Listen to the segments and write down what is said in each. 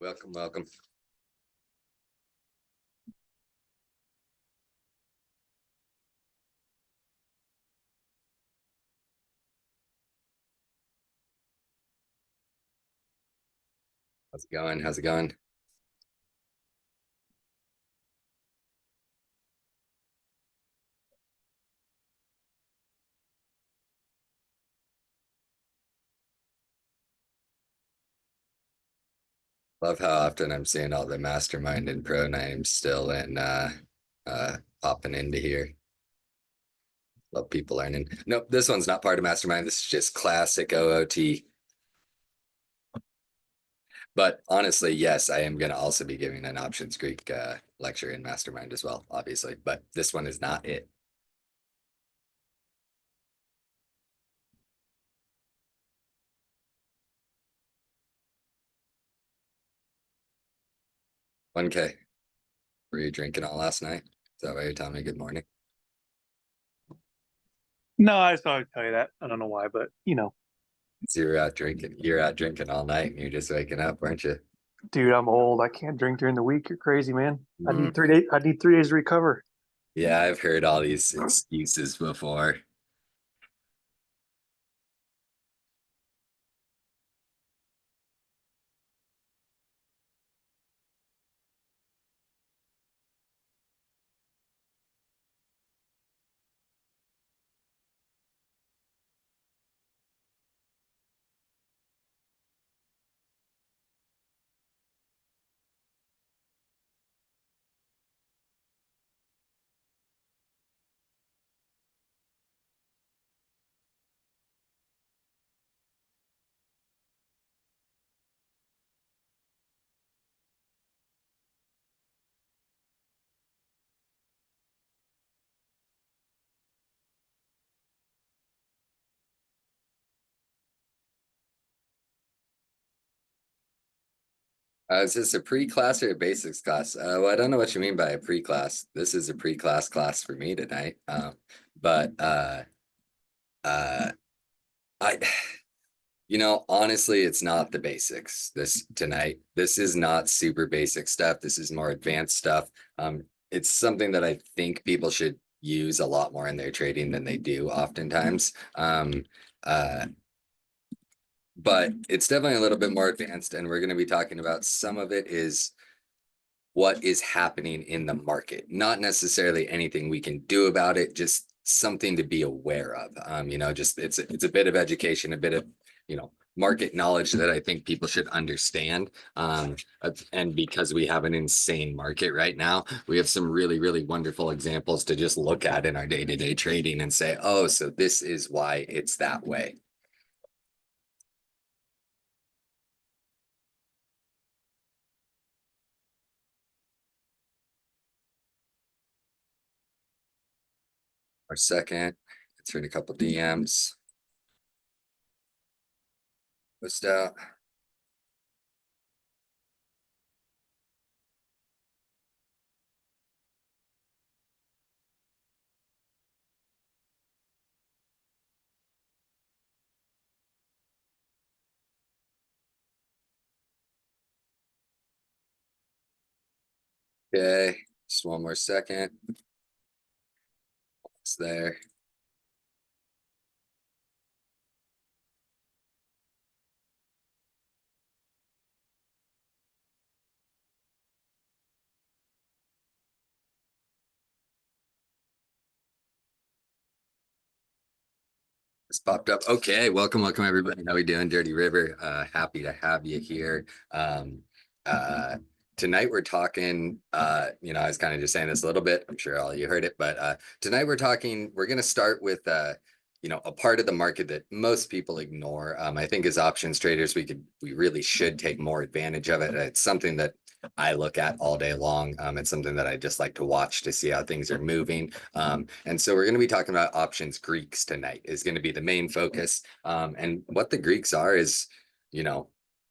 Welcome, welcome. How's it going? How's it going? Love how often I'm seeing all the mastermind and pro names still in popping into here. Love people learning. Nope, this one's not part of mastermind. This is just classic OOT. But honestly, yes, I am going to also be giving an options Greek lecture in mastermind as well, obviously. But this one is not it. $1K. Were you drinking all last night? Is that why you're telling me good morning? No, I just thought I'd tell you that. I don't know why, but So you're out drinking. You're out drinking all night and you're just waking up, weren't you? dude, I'm old. I can't drink during the week. You're crazy, man. I need 3 days. I need 3 days to recover. Yeah, I've heard all these excuses before. Is this a pre-class or a basics class? Well, I don't know what you mean by a pre-class. This is a pre-class class for me tonight. But uh, I, honestly, it's not the basics this tonight. This is not super basic stuff. This is more advanced stuff. It's something that I think people should use a lot more in their trading than they do oftentimes. Uh, but it's definitely a little bit more advanced, and we're going to be talking about some of it is what is happening in the market, not necessarily anything we can do about it, just something to be aware of. Just it's a bit of education, a bit of market knowledge that I think people should understand. And because we have an insane market right now, we have some really, really wonderful examples to just look at in our day-to-day trading and say, oh, so this is why it's that way. Our second, answering a couple DMs. Post out. Okay, just one more second. It's there. It's popped up. Okay, welcome everybody. How we doing, Dirty River? Happy to have you here. Uh, Tonight we're talking. I was kind of just saying this a little bit. I'm sure all you heard it, but tonight we're talking. We're going to start with a part of the market that most people ignore. I think as options traders, we really should take more advantage of it. It's something that I look at all day long. It's something that I just like to watch to see how things are moving. And so we're going to be talking about options Greeks tonight is going to be the main focus. And what the Greeks are is,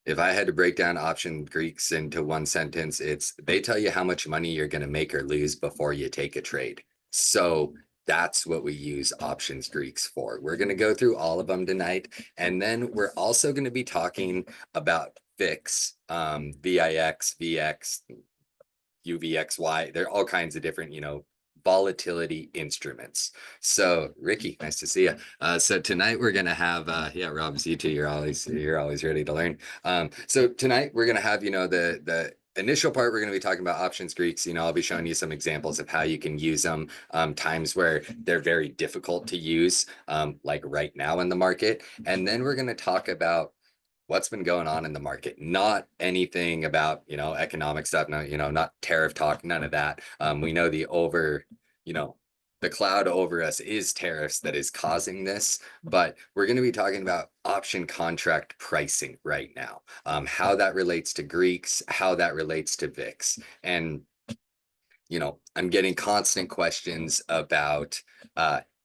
if I had to break down option Greeks into one sentence, it's they tell you how much money you're going to make or lose before you take a trade. So that's what we use options Greeks for. We're going to go through all of them tonight. And then we're also going to be talking about VIX, VIX, VX, UVXY. There are all kinds of different, volatility instruments. So Ricky, nice to see you. So tonight we're gonna have yeah, Rob's you too. You're always ready to learn. So tonight we're gonna have, the initial part, we're going to be talking about options Greeks. I'll be showing you some examples of how you can use them, times where they're very difficult to use, like right now in the market. And then we're going to talk about what's been going on in the market, not anything about, economic stuff, no, not tariff talk, none of that. We know the cloud over us is tariffs that is causing this, but we're going to be talking about option contract pricing right now, how that relates to Greeks, how that relates to VIX. And I'm getting constant questions about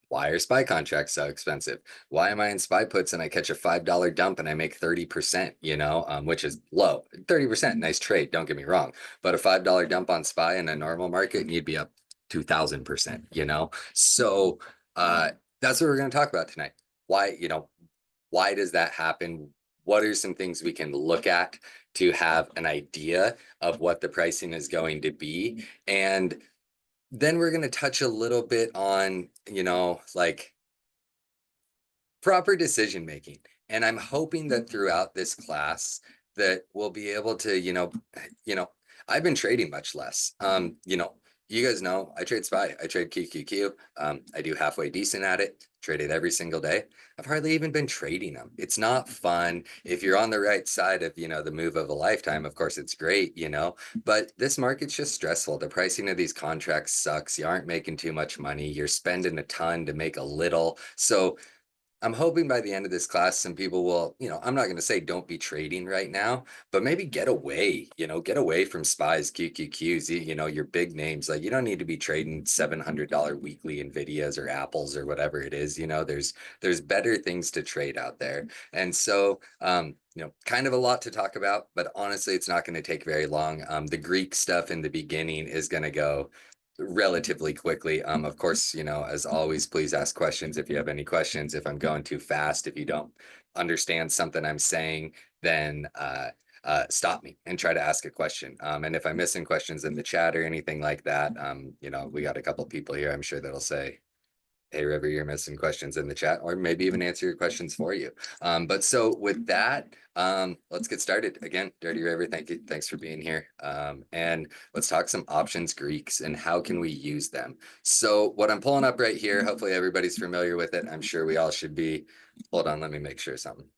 why are SPY contracts so expensive? Why am I in SPY puts and I catch a $5 dump and I make 30%, which is low. 30%, nice trade, don't get me wrong. But a $5 dump on SPY in a normal market, and you'd be up 2,000%, So that's what we're going to talk about tonight. Why does that happen? What are some things we can look at to have an idea of what the pricing is going to be? And then we're going to touch a little bit on, like proper decision making. And I'm hoping that throughout this class that we'll be able to, I've been trading much less. You guys know I trade SPY, I trade QQQ. I do halfway decent at it, trade it every single day. I've hardly even been trading them. It's not fun. If you're on the right side of, the move of a lifetime, of course it's great, but this market's just stressful. The pricing of these contracts sucks. You aren't making too much money. You're spending a ton to make a little. So I'm hoping by the end of this class, some people will, I'm not going to say don't be trading right now, but maybe get away from SPYs, QQQs, your big names. Like, you don't need to be trading $700 weekly Nvidias or Apples or whatever it is. There's better things to trade out there. And so, kind of a lot to talk about, but honestly, it's not going to take very long. The Greek stuff in the beginning is going to go relatively quickly. Of course, as always, please ask questions if you have any questions. If I'm going too fast, if you don't understand something I'm saying, then stop me and try to ask a question. And if I'm missing questions in the chat or anything like that, we got a couple people here, I'm sure that'll say, hey, River, you're missing questions in the chat, or maybe even answer your questions for you. But so with that, let's get started. Again, Dirty River, thank you. Thanks for being here. And let's talk some options Greeks and how can we use them. So what I'm pulling up right here, hopefully everybody's familiar with it. I'm sure we all should be. Hold on, let me make sure something.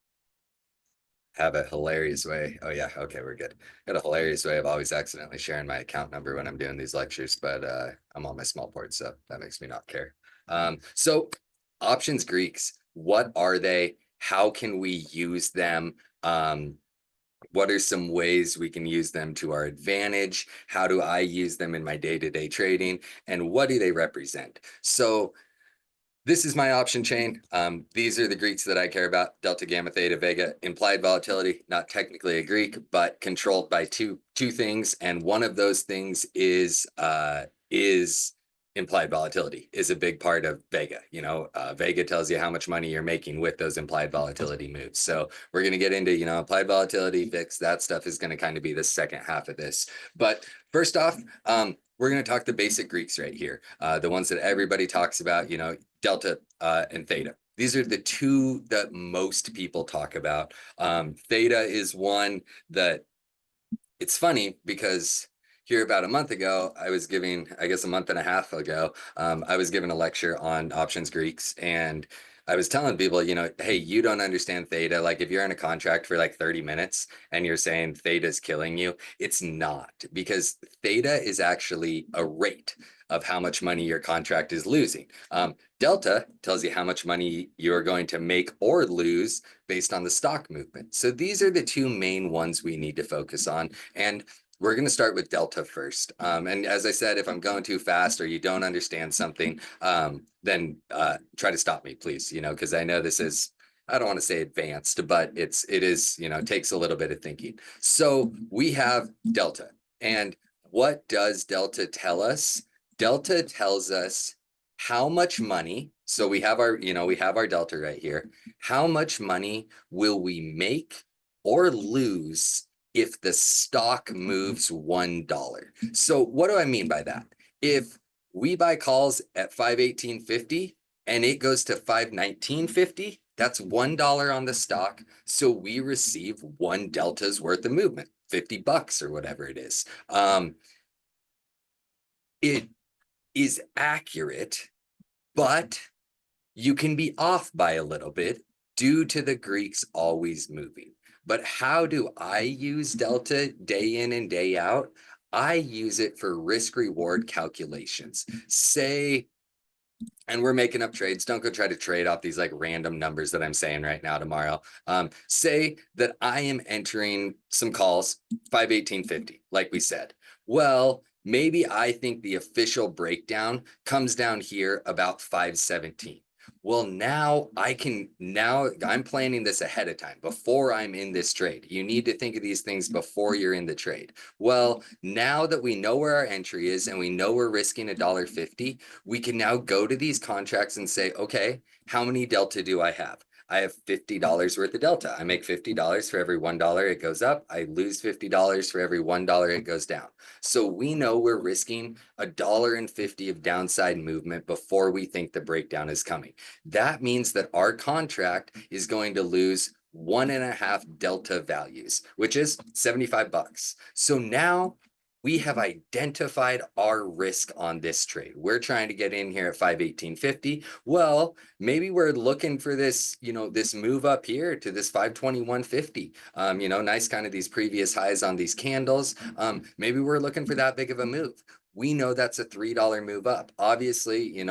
Have a hilarious way. Oh yeah, okay, we're good. Got a hilarious way of always accidentally sharing my account number when I'm doing these lectures, but I'm on my small port, so that makes me not care. So options Greeks, what are they? How can we use them? What are some ways we can use them to our advantage? How do I use them in my day-to-day trading? And what do they represent? So this is my option chain. These are the Greeks that I care about: Delta, Gamma, Theta, Vega. Implied volatility, not technically a Greek, but controlled by two things. And one of those things is implied volatility is a big part of Vega. Vega tells you how much money you're making with those implied volatility moves. So we're going to get into, implied volatility, VIX, that stuff is going to kind of be the second half of this. But first off, we're going to talk the basic Greeks right here, the ones that everybody talks about, Delta and Theta. These are the two that most people talk about. Theta is one that, it's funny because here about a month ago, I was giving, I guess a month and a half ago, I was giving a lecture on options Greeks, and I was telling people, hey, you don't understand Theta. Like, if you're in a contract for like 30 minutes and you're saying Theta's killing you, it's not, because Theta is actually a rate of how much money your contract is losing. Delta tells you how much money you're going to make or lose based on the stock movement. So these are the two main ones we need to focus on. And we're going to start with Delta first. And as I said, if I'm going too fast or you don't understand something, then try to stop me, please, because I know this is, I don't want to say advanced, but it is, takes a little bit of thinking. So we have Delta. And what does Delta tell us? Delta tells us how much money, so we have our, we have our Delta right here. How much money will we make or lose if the stock moves $1. So what do I mean by that? If we buy calls at 518.50 and it goes to 519.50, that's $1 on the stock. So we receive one delta's worth of movement, $50 or whatever it is. It is accurate, but you can be off by a little bit due to the Greeks always moving. But how do I use delta day in and day out? I use it for risk reward calculations. Say, and we're making up trades. Don't go try to trade off these like random numbers that I'm saying right now tomorrow. Say that I am entering some calls 518.50, like we said. Well, maybe I think the official breakdown comes down here about 517. Well, now I'm planning this ahead of time before I'm in this trade. You need to think of these things before you're in the trade. Well, now that we know where our entry is and we know we're risking $1.50, we can now go to these contracts and say, okay, how many delta do I have? I have $50 worth of delta. I make $50 for every $1 it goes up. I lose $50 for every $1 it goes down. So we know we're risking $1.50 of downside movement before we think the breakdown is coming. That means that our contract is going to lose 1.5 delta values, which is $75. So now we have identified our risk on this trade. We're trying to get in here at 518.50. Well, maybe we're looking for this, this move up here to this 521.50. Nice kind of these previous highs on these candles. Maybe we're looking for that big of a move. We know that's a $3 move up. Obviously,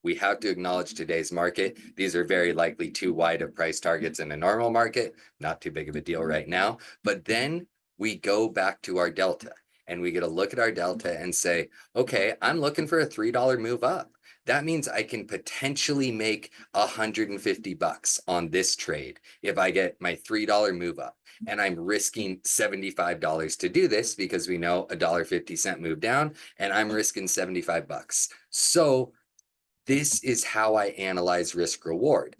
we have to acknowledge today's market. These are very likely too wide of price targets in a normal market. Not too big of a deal right now. But then we go back to our delta and we get to look at our delta and say, okay, I'm looking for a $3 move up. That means I can potentially make $150 on this trade if I get my $3 move up. And I'm risking $75 to do this because we know $1.50 move down, and I'm risking $75. So this is how I analyze risk reward.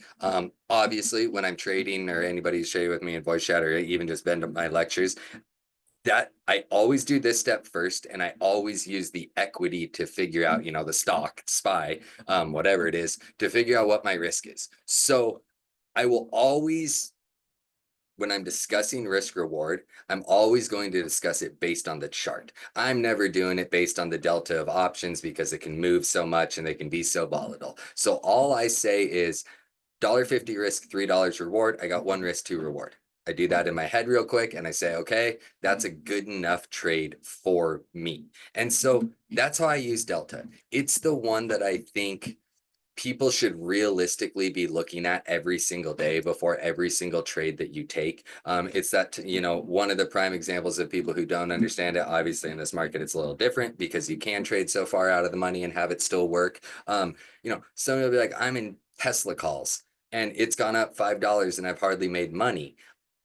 Obviously, when I'm trading or anybody's trading with me in voice chat or even just been to my lectures, that I always do this step first, and I always use the equity to figure out, the stock, SPY, whatever it is, to figure out what my risk is. So I will always, when I'm discussing risk reward, I'm always going to discuss it based on the chart. I'm never doing it based on the delta of options because it can move so much and they can be so volatile. So all I say is $1.50 risk, $3 reward. I got one risk, two reward. I do that in my head real quick and I say, okay, that's a good enough trade for me. And so that's how I use delta. It's the one that I think people should realistically be looking at every single day before every single trade that you take. It's that, one of the prime examples of people who don't understand it. Obviously, in this market, it's a little different because you can trade so far out of the money and have it still work. Some will be like, I'm in Tesla calls and it's gone up $5 and I've hardly made money.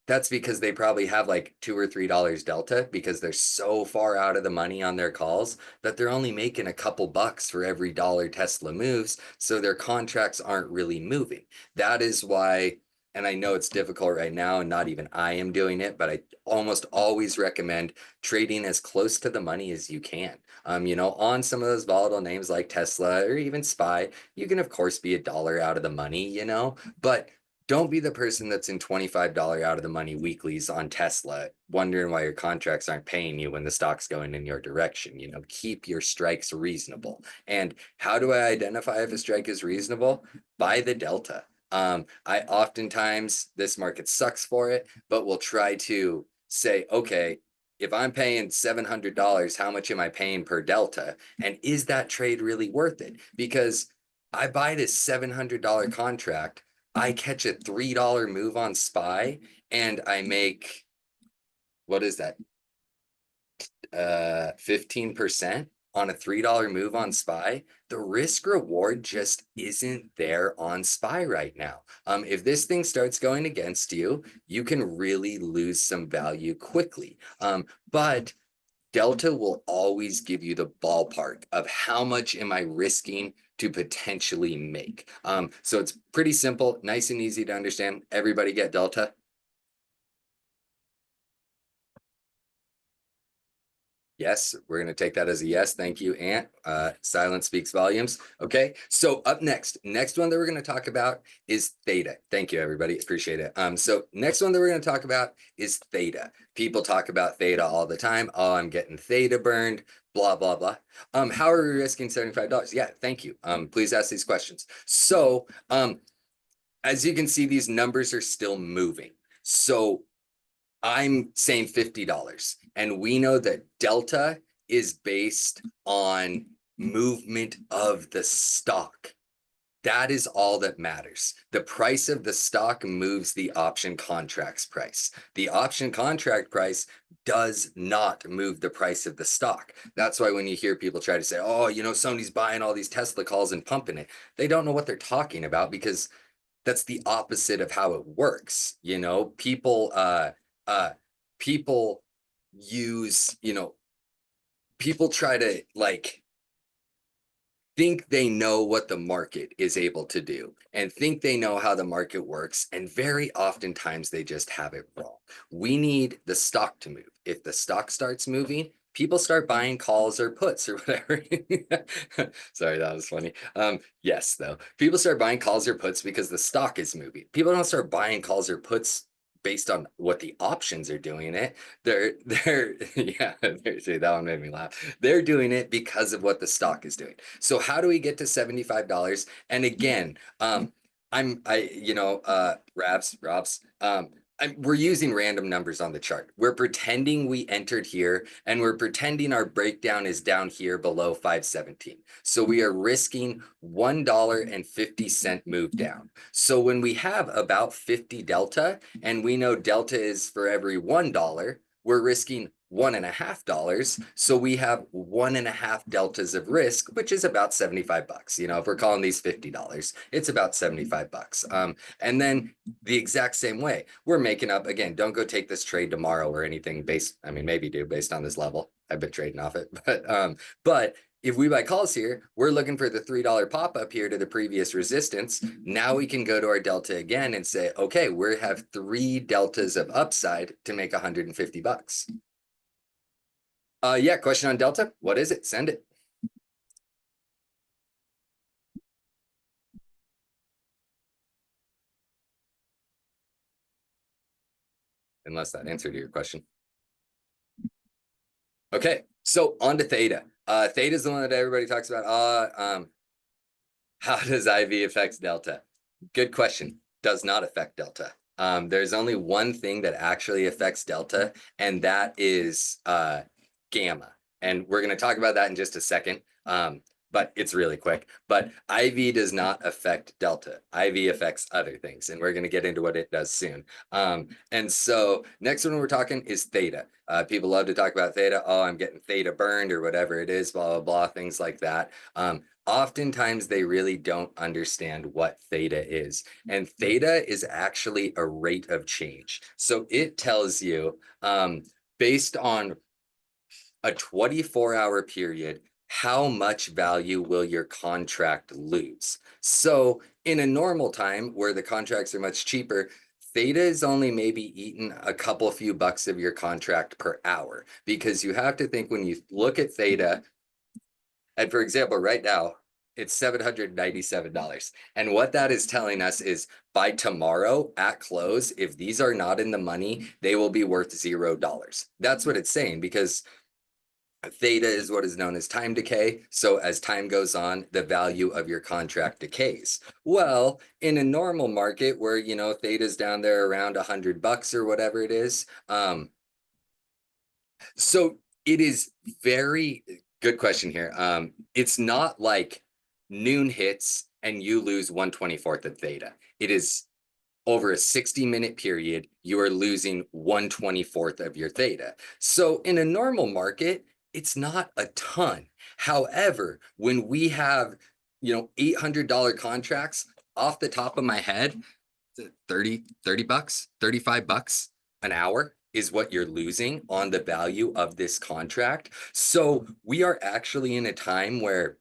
That's because they probably have like $2 or $3 delta because they're so far out of the money on their calls that they're only making a couple bucks for every dollar Tesla moves. So their contracts aren't really moving. That is why, and I know it's difficult right now and not even I am doing it, but I almost always recommend trading as close to the money as you can. On some of those volatile names like Tesla or even SPY, you can of course be $1 out of the money, but don't be the person that's in $25 out of the money weeklies on Tesla, wondering why your contracts aren't paying you when the stock's going in your direction. Keep your strikes reasonable. And how do I identify if a strike is reasonable? By the delta. I oftentimes, this market sucks for it, but we'll try to say, okay, if I'm paying $700, how much am I paying per delta? And is that trade really worth it? Because I buy this $700 contract, I catch a $3 move on SPY and I make, what is that? 15% on a $3 move on SPY. The risk reward just isn't there on SPY right now. If this thing starts going against you, you can really lose some value quickly. But delta will always give you the ballpark of how much am I risking to potentially make. So it's pretty simple, nice and easy to understand. Everybody get delta? Yes, we're going to take that as a yes. Thank you, Ant. Silence speaks volumes. Okay, so up next one that we're going to talk about is theta. Thank you, everybody. Appreciate it. So next one that we're going to talk about is theta. People talk about theta all the time. Oh, I'm getting theta burned, blah, blah, blah. How are we risking $75? Yeah, thank you. Please ask these questions. So as you can see, these numbers are still moving. So I'm saying $50. And we know that delta is based on movement of the stock. That is all that matters. The price of the stock moves the option contract's price. The option contract price does not move the price of the stock. That's why when you hear people try to say, oh, you know, somebody's buying all these Tesla calls and pumping it, they don't know what they're talking about, because that's the opposite of how it works. You know, people use, you know, people try to like think they know what the market is able to do and think they know how the market works, and very oftentimes they just have it wrong. We need the stock to move. If the stock starts moving, people start buying calls or puts or whatever. Sorry, that was funny. Yes, though, people start buying calls or puts because the stock is moving. People don't start buying calls or puts based on what the options are doing it. They're yeah, see, that one made me laugh. They're doing it because of what the stock is doing. So how do we get to $75? And again, Robs, we're using random numbers on the chart. We're pretending we entered here, and we're pretending our breakdown is down here below 517. So we are risking $1.50 move down. So when we have about 50 delta, and we know delta is for every $1, we're risking $1.50. So we have 1.5 deltas of risk, which is about 75 bucks. You know, if we're calling these $50, it's about 75 bucks. And then the exact same way, we're making up, again, don't go take this trade tomorrow or anything based, I mean, maybe do based on this level. I've been trading off it, but if we buy calls here, we're looking for the $3 pop up here to the previous resistance. Now we can go to our delta again and say, okay, we have 3 deltas of upside to make 150 bucks. Yeah, question on delta. What is it? Send it. Unless that answered your question. Okay, so on to theta. Theta is the one that everybody talks about. How does IV affect delta? Good question. Does not affect delta. There's only one thing that actually affects delta, and that is gamma. And we're going to talk about that in just a second, but it's really quick. But IV does not affect delta. IV affects other things, and we're going to get into what it does soon. And so next one we're talking is theta. People love to talk about theta. Oh, I'm getting theta burned or whatever it is, blah, blah, blah, things like that. Oftentimes they really don't understand what theta is. And theta is actually a rate of change. So it tells you, based on a 24-hour period, how much value will your contract lose? So in a normal time where the contracts are much cheaper, theta is only maybe eating a couple few bucks of your contract per hour, because you have to think when you look at theta, and for example, right now, it's $797. And what that is telling us is by tomorrow at close, if these are not in the money, they will be worth $0. That's what it's saying, because theta is what is known as time decay. So as time goes on, the value of your contract decays. Well, in a normal market where, you know, theta's down there around $100 or whatever it is. So it is very good question here. It's not like noon hits and you lose 1/24th of theta. It is over a 60-minute period, you are losing 1/24th of your theta. So in a normal market, it's not a ton. However, when we have, you know, $800 contracts, off the top of my head, 30 bucks, 35 bucks an hour is what you're losing on the value of this contract. So we are actually in a time where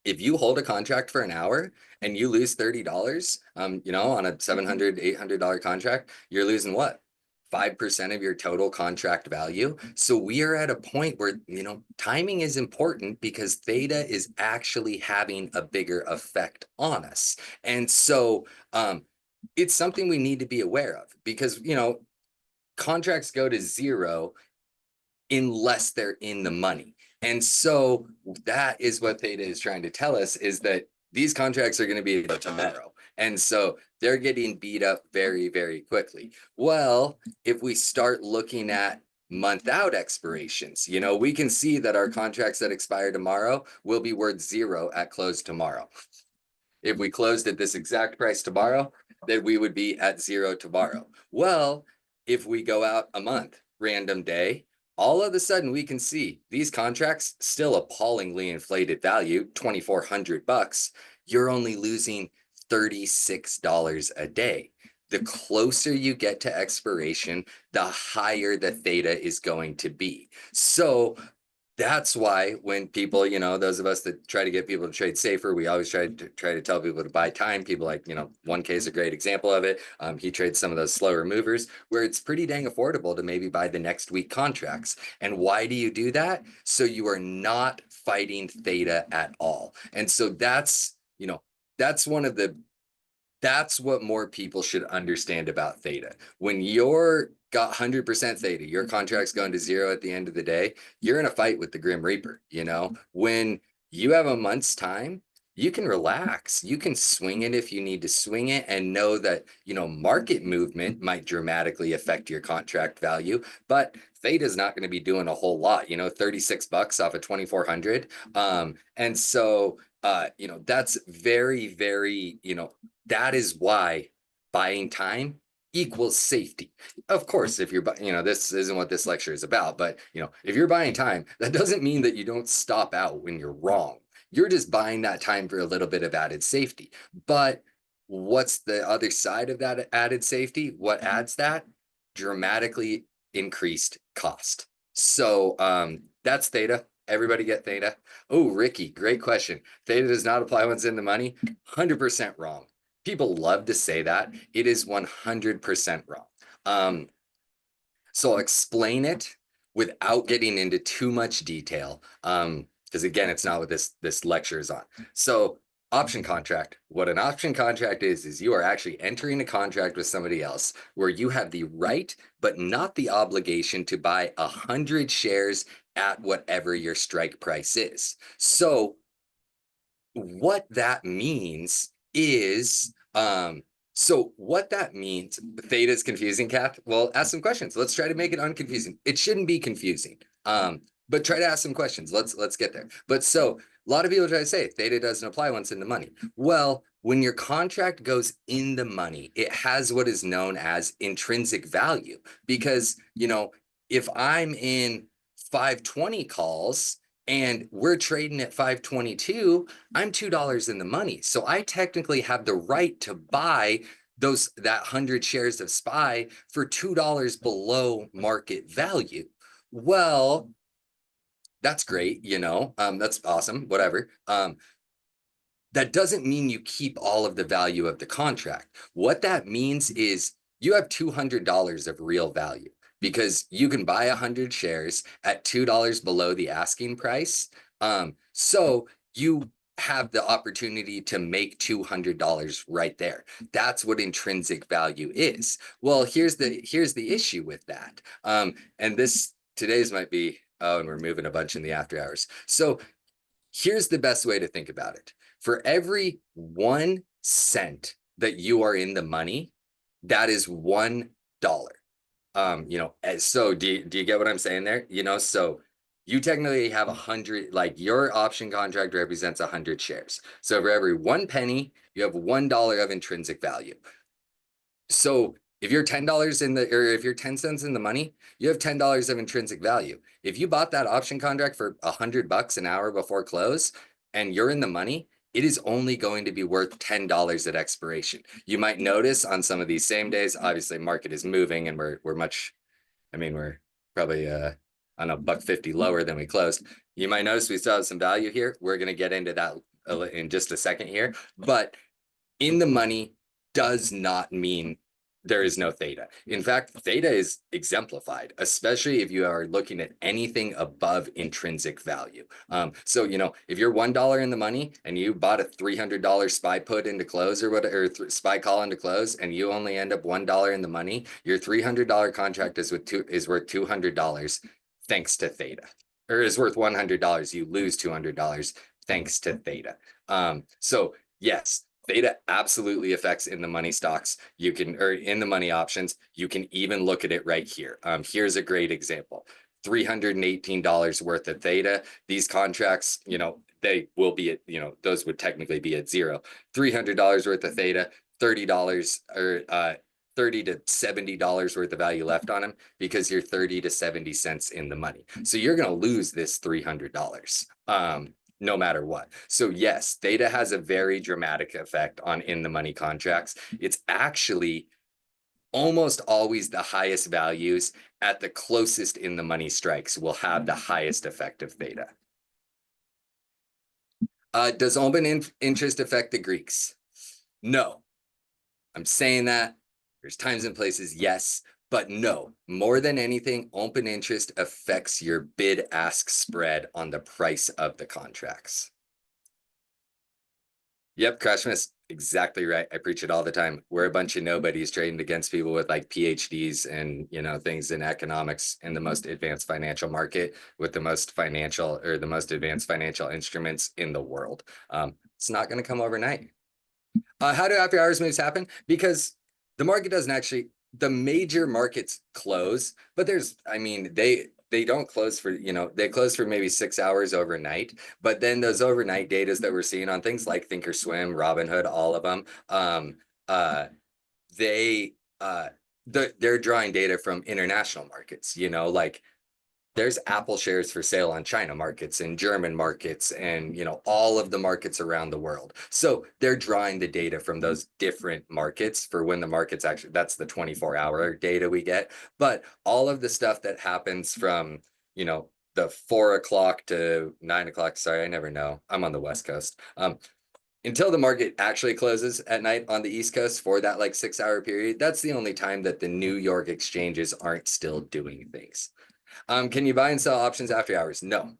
if you hold a contract for an hour and you lose $30, you know, on a $700, $800 contract, you're losing what? 5% of your total contract value. So we are at a point where, timing is important because theta is actually having a bigger effect on us. And so it's something we need to be aware of because, contracts go to zero unless they're in the money. And so that is what theta is trying to tell us, is that these contracts are going to be tomorrow. And so they're getting beat up very, very quickly. Well, if we start looking at month out expirations, we can see that our contracts that expire tomorrow will be worth zero at close tomorrow. If we closed at this exact price tomorrow, then we would be at zero tomorrow. Well, if we go out a month, random day, all of a sudden we can see these contracts still appallingly inflated value, $2,400. You're only losing $36 a day. The closer you get to expiration, the higher the theta is going to be. So that's why when people, those of us that try to get people to trade safer, we always try to tell people to buy time. People like, 1K is a great example of it. He trades some of those slower movers where it's pretty dang affordable to maybe buy the next week contracts. And why do you do that? So you are not fighting theta at all. And so that's that's what more people should understand about theta. When you're got 100% theta, your contract's going to zero at the end of the day, you're in a fight with the Grim Reaper. When you have a month's time, you can relax. You can swing it if you need to swing it and know that, market movement might dramatically affect your contract value, but theta is not going to be doing a whole lot, $36 off of 2,400. And so, that's very, very, that is why buying time equals safety. Of course, if you're, this isn't what this lecture is about, but, if you're buying time, that doesn't mean that you don't stop out when you're wrong. You're just buying that time for a little bit of added safety. But what's the other side of that added safety? What adds that? Dramatically increased cost. So that's theta. Everybody get theta? Oh, Ricky, great question. Theta does not apply once in the money. 100% wrong. People love to say that. It is 100% wrong. So I'll explain it without getting into too much detail. Because again, it's not what this lecture is on. So option contract, what an option contract is you are actually entering a contract with somebody else where you have the right, but not the obligation to buy 100 shares at whatever your strike price is. So what that means is, theta is confusing, Kath. Well, ask some questions. Let's try to make it unconfusing. It shouldn't be confusing, but try to ask some questions. Let's get there. But so a lot of people try to say theta doesn't apply once in the money. Well, when your contract goes in the money, it has what is known as intrinsic value, because, if I'm in 520 calls and we're trading at 522, I'm $2 in the money. So I technically have the right to buy that 100 shares of SPY for $2 below market value. Well, that's great, that's awesome, whatever. That doesn't mean you keep all of the value of the contract. What that means is you have $200 of real value because you can buy 100 shares at $2 below the asking price. So you have the opportunity to make $200 right there. That's what intrinsic value is. Well, here's the issue with that. And today's might be, and we're moving a bunch in the after hours. So here's the best way to think about it. For every 1 cent that you are in the money, that is $1. So do you get what I'm saying there? So you technically have 100, like your option contract represents 100 shares. So for every 1 penny, you have $1 of intrinsic value. So if you're $10 if you're 10 cents in the money, you have $10 of intrinsic value. If you bought that option contract for $100 an hour before close and you're in the money, it is only going to be worth $10 at expiration. You might notice on some of these same days, obviously market is moving and we're probably I don't know, $1.50 lower than we closed. You might notice we still have some value here. We're going to get into that in just a second here, but in the money does not mean there is no theta. In fact, theta is exemplified, especially if you are looking at anything above intrinsic value. So, if you're $1 in the money and you bought a $300 SPY put into close or whatever, or SPY call into close, and you only end up $1 in the money, your $300 contract is worth $200 thanks to theta, or is worth $100. You lose $200 thanks to theta. So yes, theta absolutely affects in the money stocks. You can, or in the money options, you can even look at it right here. Here's a great example. $318 worth of theta. These contracts, they will be at, those would technically be at zero. $300 worth of theta, $30 or $30 to $70 worth of value left on them because you're 30 to 70 cents in the money. So you're going to lose this $300. No matter what. So yes, theta has a very dramatic effect on in the money contracts. It's actually almost always the highest values at the closest in the money strikes will have the highest effect of theta. Does open interest affect the Greeks? No. I'm saying that there's times and places, yes, but no, more than anything, open interest affects your bid-ask spread on the price of the contracts. Yep, Crashmas, exactly right. I preach it all the time. We're a bunch of nobodies trading against people with like PhDs and things in economics in the most advanced financial market with the most advanced financial instruments in the world. It's not going to come overnight. How do after hours moves happen? Because the market doesn't actually, the major markets close, but they don't close for, they close for maybe 6 hours overnight. But then those overnight datas that we're seeing on things like Thinkorswim, Robinhood, all of them, they're drawing data from international markets, like there's Apple shares for sale on China markets and German markets and, all of the markets around the world. So they're drawing the data from those different markets for when the markets actually, that's the 24-hour data we get. But all of the stuff that happens from, the 4 o'clock to 9 o'clock, sorry, I never know. I'm on the West Coast. Until the market actually closes at night on the East Coast for that like 6-hour period, that's the only time that the New York exchanges aren't still doing things. Can you buy and sell options after hours? No.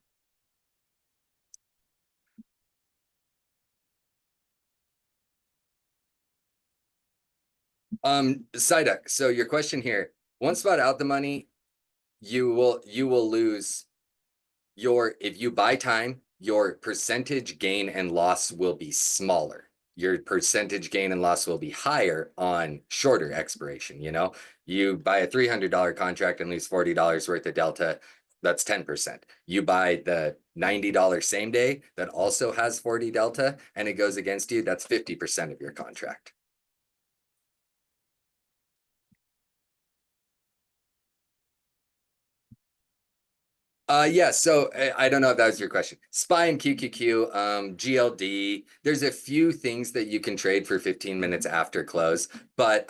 Psyduck, so your question here, one spot out the money, you will lose if you buy time, your percentage gain and loss will be smaller. Your percentage gain and loss will be higher on shorter expiration. You buy a $300 contract and lose $40 worth of delta. That's 10%. You buy the $90 same day that also has 40 delta and it goes against you. That's 50% of your contract. Yeah, so I don't know if that was your question. SPY and QQQ, GLD, there's a few things that you can trade for 15 minutes after close, but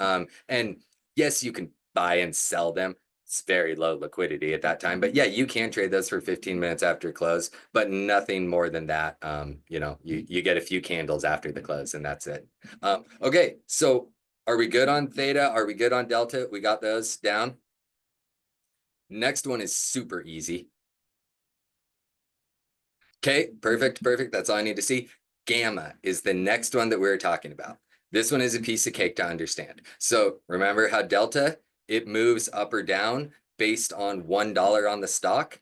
and yes, you can buy and sell them. It's very low liquidity at that time, but yeah, you can trade those for 15 minutes after close, but nothing more than that. You get a few candles after the close and that's it. Okay, so are we good on theta? Are we good on delta? We got those down. Next one is super easy. Okay, perfect. That's all I need to see. Gamma is the next one that we're talking about. This one is a piece of cake to understand. So remember how delta, it moves up or down based on $1 on the stock.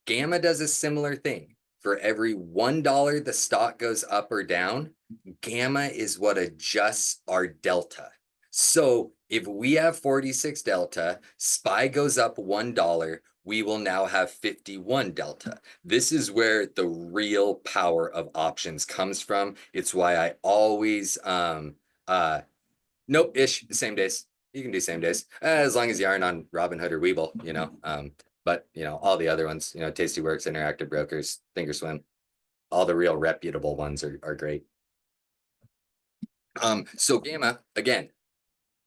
Gamma does a similar thing. For every $1 the stock goes up or down, gamma is what adjusts our delta. So if we have 46 delta, SPY goes up $1, we will now have 51 delta. This is where the real power of options comes from. It's why I always, same days. You can do same days, as long as you aren't on Robinhood or Webull, but all the other ones, Tastyworks, Interactive Brokers, Thinkorswim, all the real reputable ones are great. So Gamma, again,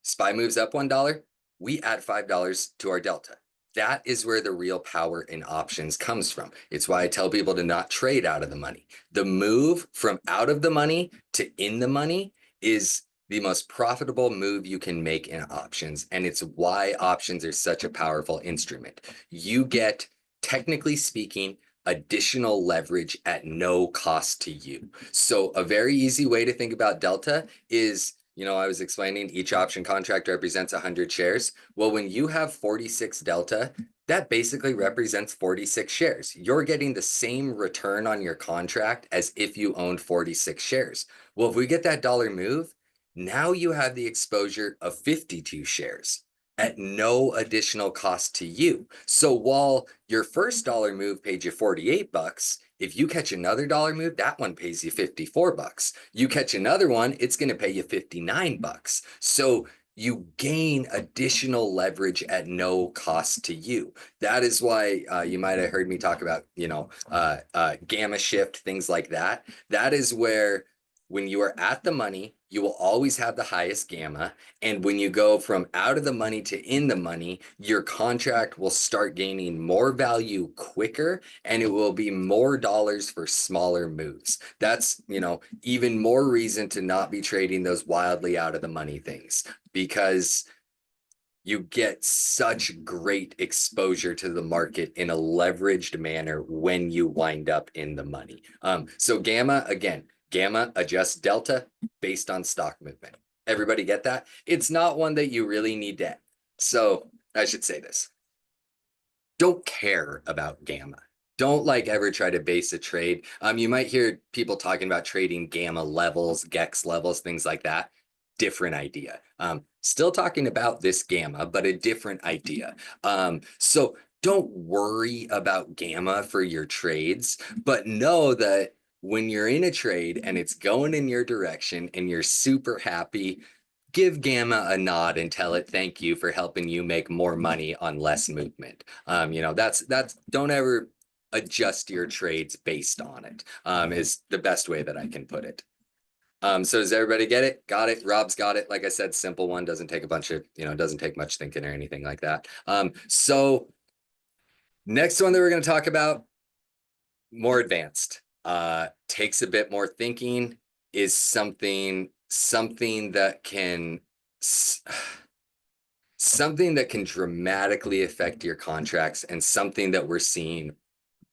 SPY moves up $1, we add $5 to our delta. That is where the real power in options comes from. It's why I tell people to not trade out of the money. The move from out of the money to in the money is the most profitable move you can make in options, and it's why options are such a powerful instrument. You get, technically speaking, additional leverage at no cost to you. So a very easy way to think about delta is, I was explaining each option contract represents 100 shares. Well, when you have 46 delta, that basically represents 46 shares. You're getting the same return on your contract as if you owned 46 shares. Well, if we get that dollar move, now you have the exposure of 52 shares at no additional cost to you. So while your first dollar move paid you 48 bucks, if you catch another dollar move, that one pays you 54 bucks. You catch another one, it's going to pay you 59 bucks. So you gain additional leverage at no cost to you. That is why you might have heard me talk about, gamma shift, things like that. That is where when you are at the money, you will always have the highest gamma. And when you go from out of the money to in the money, your contract will start gaining more value quicker, and it will be more dollars for smaller moves. That's, even more reason to not be trading those wildly out of the money things, because you get such great exposure to the market in a leveraged manner when you wind up in the money. So gamma, again, gamma adjusts delta based on stock movement. Everybody get that? It's not one that you really need to. So I should say this. Don't care about gamma. Don't ever try to base a trade. You might hear people talking about trading gamma levels, GEX levels, things like that. Different idea. Still talking about this gamma, but a different idea. So don't worry about gamma for your trades, but know that when you're in a trade and it's going in your direction and you're super happy, give gamma a nod and tell it thank you for helping you make more money on less movement. That's don't ever adjust your trades based on it, is the best way that I can put it. So does everybody get it? Got it. Rob's got it. Like I said, simple one, doesn't take a bunch of, doesn't take much thinking or anything like that. So next one that we're going to talk about, more advanced, takes a bit more thinking, is something that can dramatically affect your contracts, and something that we're seeing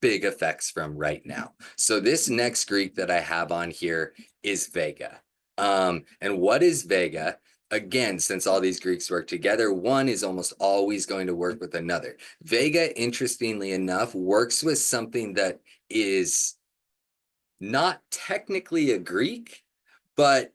big effects from right now. So this next Greek that I have on here is Vega. And what is Vega? Again, since all these Greeks work together, one is almost always going to work with another. Vega, interestingly enough, works with something that is not technically a Greek, but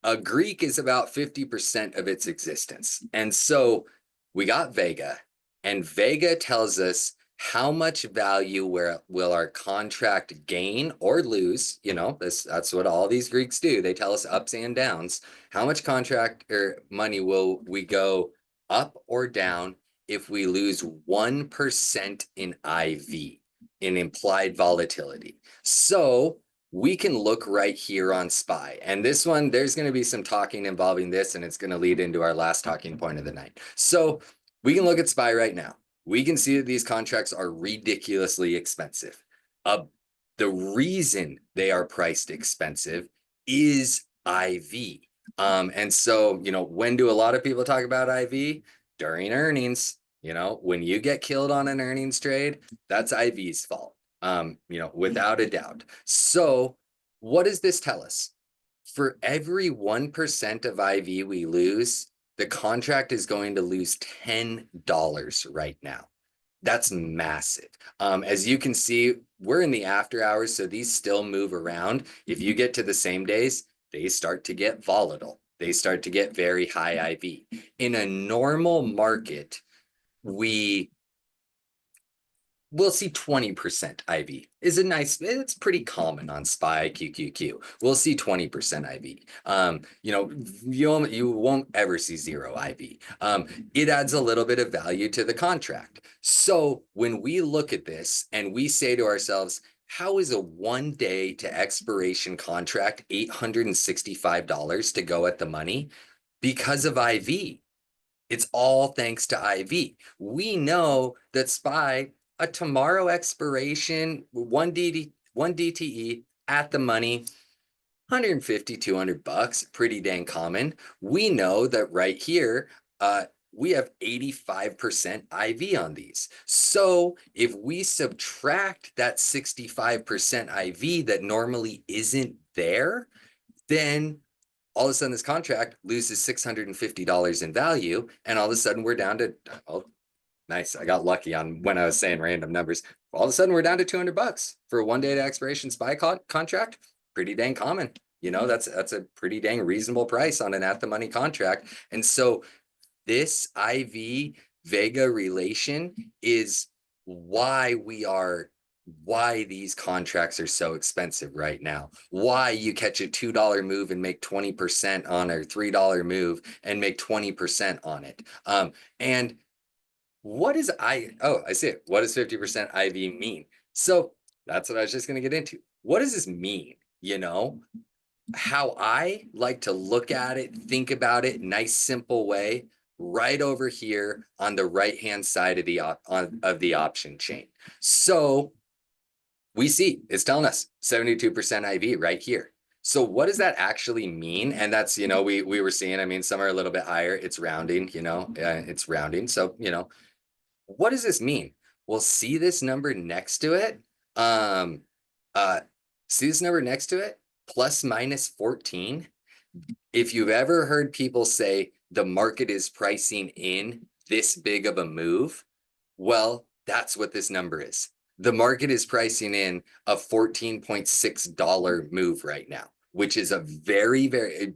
a Greek is about 50% of its existence. And so we got Vega, and Vega tells us how much value will our contract gain or lose. That's what all these Greeks do. They tell us ups and downs. How much contract or money will we go up or down if we lose 1% in IV, in implied volatility? So we can look right here on SPY. And this one, there's going to be some talking involving this, and it's going to lead into our last talking point of the night. So we can look at SPY right now. We can see that these contracts are ridiculously expensive. The reason they are priced expensive is IV. And so, when do a lot of people talk about IV? During earnings. When you get killed on an earnings trade, that's IV's fault. Without a doubt. So what does this tell us? For every 1% of IV we lose, the contract is going to lose $10 right now. That's massive. As you can see, we're in the after hours, so these still move around. If you get to the same days, they start to get volatile. They start to get very high IV. In a normal market, we'll see 20% IV. It's pretty common on SPY, QQQ. We'll see 20% IV. You won't ever see zero IV. It adds a little bit of value to the contract. So when we look at this and we say to ourselves, how is a 1 day to expiration contract $865 to go at the money? Because of IV. It's all thanks to IV. We know that SPY, a tomorrow expiration, one DTE at the money, 150, $200, pretty dang common. We know that right here, we have 85% IV on these. So if we subtract that 65% IV that normally isn't there, then all of a sudden this contract loses $650 in value. And all of a sudden we're down to, oh, nice. I got lucky on when I was saying random numbers. All of a sudden we're down to $200 for a 1 day to expiration SPY contract. Pretty dang common. That's a pretty dang reasonable price on an at the money contract. And so this IV Vega relation is why these contracts are so expensive right now. Why you catch a $2 move and make 20% on a $3 move and make 20% on it. And what is I see it. What does 50% IV mean? So that's what I was just going to get into. What does this mean? How I like to look at it, think about it, nice simple way, right over here on the right hand side of the option chain. So we see it's telling us 72% IV right here. So what does that actually mean? And that's, we were seeing, I mean, some are a little bit higher. It's rounding, it's rounding. So, what does this mean? Well, see this number next to it. Uh, See this number next to it, plus minus 14. If you've ever heard people say the market is pricing in this big of a move, well, that's what this number is. The market is pricing in a $14.6 move right now, which is a very, very,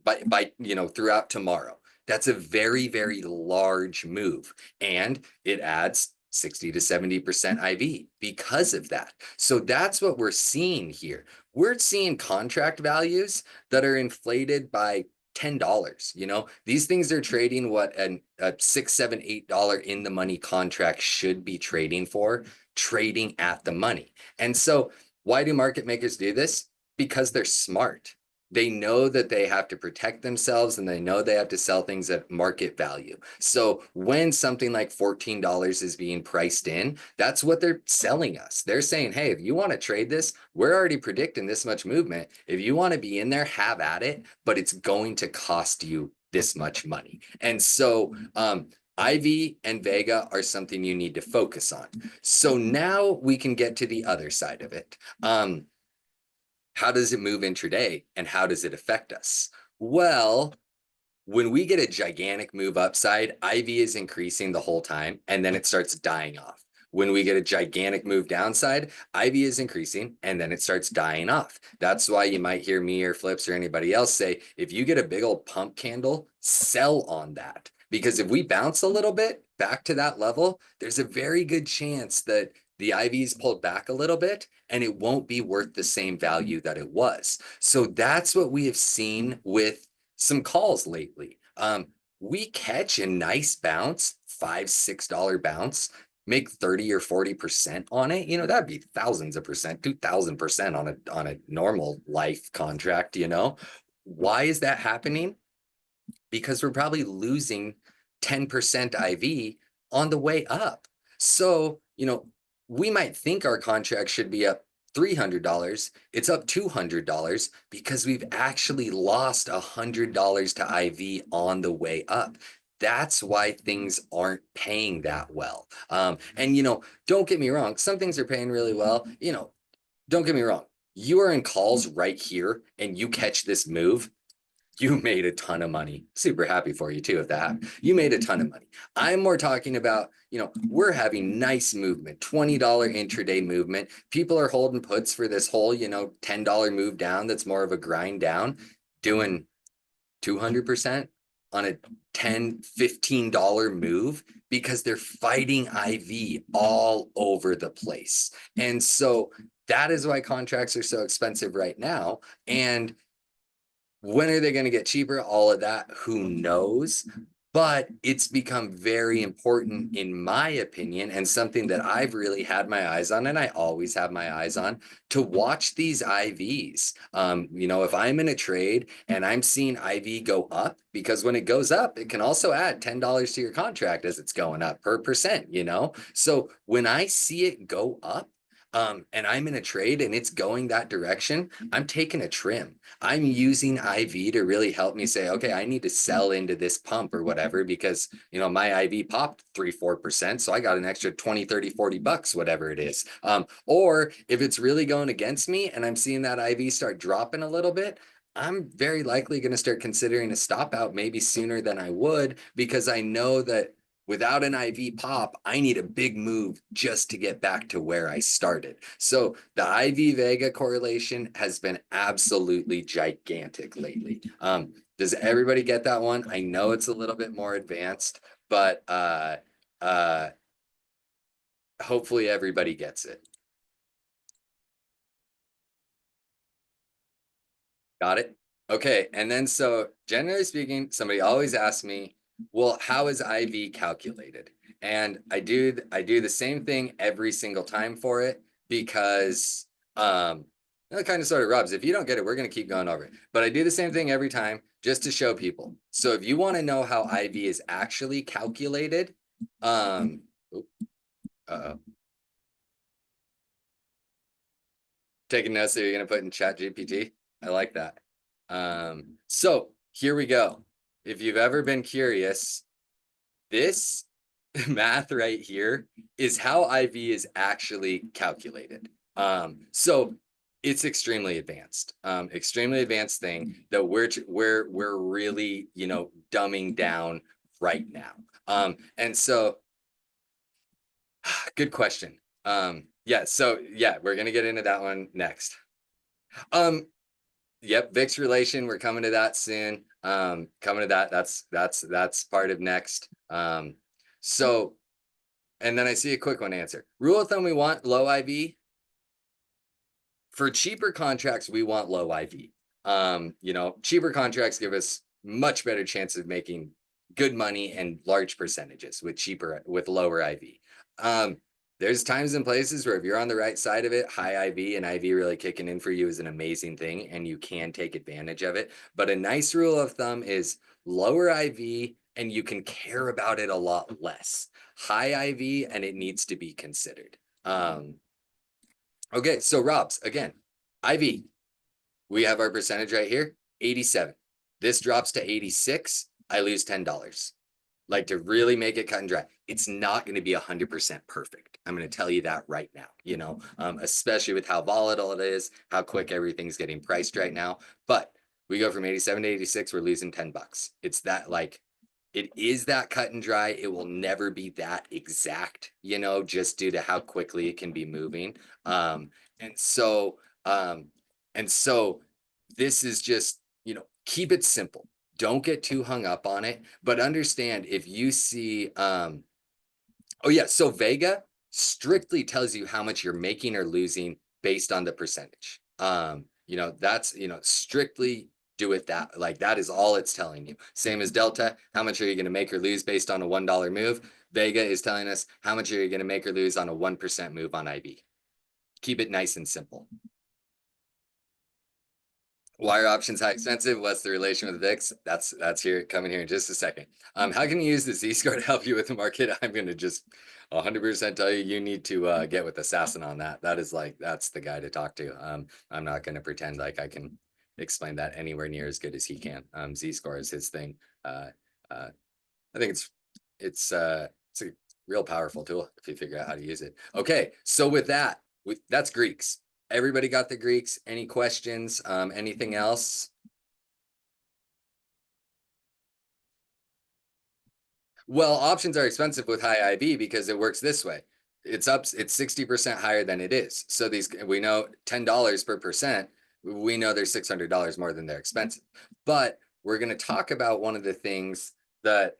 throughout tomorrow. That's a very, very large move. And it adds 60 to 70% IV because of that. So that's what we're seeing here. We're seeing contract values that are inflated by $10. These things are trading what a $6, $7, $8 in the money contract should be trading for, trading at the money. And so why do market makers do this? Because they're smart. They know that they have to protect themselves and they know they have to sell things at market value. So when something like $14 is being priced in, that's what they're selling us. They're saying, hey, if you want to trade this, we're already predicting this much movement. If you want to be in there, have at it, but it's going to cost you this much money. And so IV and Vega are something you need to focus on. So now we can get to the other side of it. How does it move intraday and how does it affect us? Well, when we get a gigantic move upside, IV is increasing the whole time and then it starts dying off. When we get a gigantic move downside, IV is increasing and then it starts dying off. That's why you might hear me or Flips or anybody else say, if you get a big old pump candle, sell on that. Because if we bounce a little bit back to that level, there's a very good chance that the IV's pulled back a little bit and it won't be worth the same value that it was. So that's what we have seen with some calls lately. We catch a nice bounce, $5, $6 bounce, make 30 or 40% on it. That'd be thousands of percent, 2000% on a normal life contract. Why is that happening? Because we're probably losing 10% IV on the way up. So, we might think our contract should be up $300. It's up $200 because we've actually lost $100 to IV on the way up. That's why things aren't paying that well. And, don't get me wrong, some things are paying really well. Don't get me wrong. You are in calls right here and you catch this move. You made a ton of money. Super happy for you too if that happened. You made a ton of money. I'm more talking about, we're having nice movement, $20 intraday movement. People are holding puts for this whole, $10 move down that's more of a grind down, doing 200% on a $10, $15 move because they're fighting IV all over the place. And so that is why contracts are so expensive right now. And when are they going to get cheaper? All of that, who knows? But it's become very important, in my opinion, and something that I've really had my eyes on, and I always have my eyes on, to watch these IVs. If I'm in a trade and I'm seeing IV go up, because when it goes up, it can also add $10 to your contract as it's going up per percent, So when I see it go up, and I'm in a trade and it's going that direction, I'm taking a trim. I'm using IV to really help me say, okay, I need to sell into this pump or whatever, because my IV popped 3-4%. So I got an extra 20, 30, 40 bucks, whatever it is. Or if it's really going against me and I'm seeing that IV start dropping a little bit, I'm very likely going to start considering a stop out maybe sooner than I would, because I know that without an IV pop, I need a big move just to get back to where I started. So the IV Vega correlation has been absolutely gigantic lately. Does everybody get that one? I know it's a little bit more advanced, but hopefully everybody gets it. Got it? Okay, and then so generally speaking, somebody always asks me, well, how is IV calculated? And I do the same thing every single time for it, because that kind of sort of rubs. If you don't get it, we're going to keep going over it. But I do the same thing every time just to show people. So if you want to know how IV is actually calculated, taking notes that you're going to put in Chat GPT. I like that. So here we go. If you've ever been curious, this math right here is how IV is actually calculated. So it's extremely advanced thing that we're really, dumbing down right now. And so good question. Yeah, so yeah, we're gonna get into that one next. Yep, VIX relation. We're coming to that soon. Coming to that. That's part of next. So, and then I see a quick one answer. Rule of thumb: we want low IV. For cheaper contracts, we want low IV. Cheaper contracts give us much better chance of making good money and large percentages with lower IV. There's times and places where if you're on the right side of it, high IV and IV really kicking in for you is an amazing thing, and you can take advantage of it. But a nice rule of thumb is lower IV and you can care about it a lot less. High IV and it needs to be considered. Okay, so Rob's again, IV. We have our percentage right here, 87. This drops to 86, I lose $10. Like, to really make it cut and dry, it's not going to be 100% perfect. I'm going to tell you that right now, especially with how volatile it is, how quick everything's getting priced right now. But we go from 87 to 86, we're losing $10. It's that, like, it is that cut and dry. It will never be that exact, just due to how quickly it can be moving. And so this is just, keep it simple. Don't get too hung up on it, but understand if you see, oh yeah, so Vega strictly tells you how much you're making or losing based on the percentage. That's, strictly do it that, like, that is all it's telling you. Same as Delta, how much are you going to make or lose based on a $1 move? Vega is telling us how much are you going to make or lose on a 1% move on IB. Keep it nice and simple. Why are options high expensive? What's the relation with the VIX? That's coming here in just a second. How can you use the Z-score to help you with the market? I'm going to just 100% tell you need to get with Assassin on that. That's the guy to talk to. I'm not going to pretend like I can explain that anywhere near as good as he can. Z-score is his thing. I think it's a real powerful tool if you figure out how to use it. Okay, so with that, that's Greeks. Everybody got the Greeks? Any questions? Anything else? Well, options are expensive with high IB because it works this way. It's 60% higher than it is. So we know $10 per percent, we know they're $600 more than they're expensive. But we're going to talk about one of the things that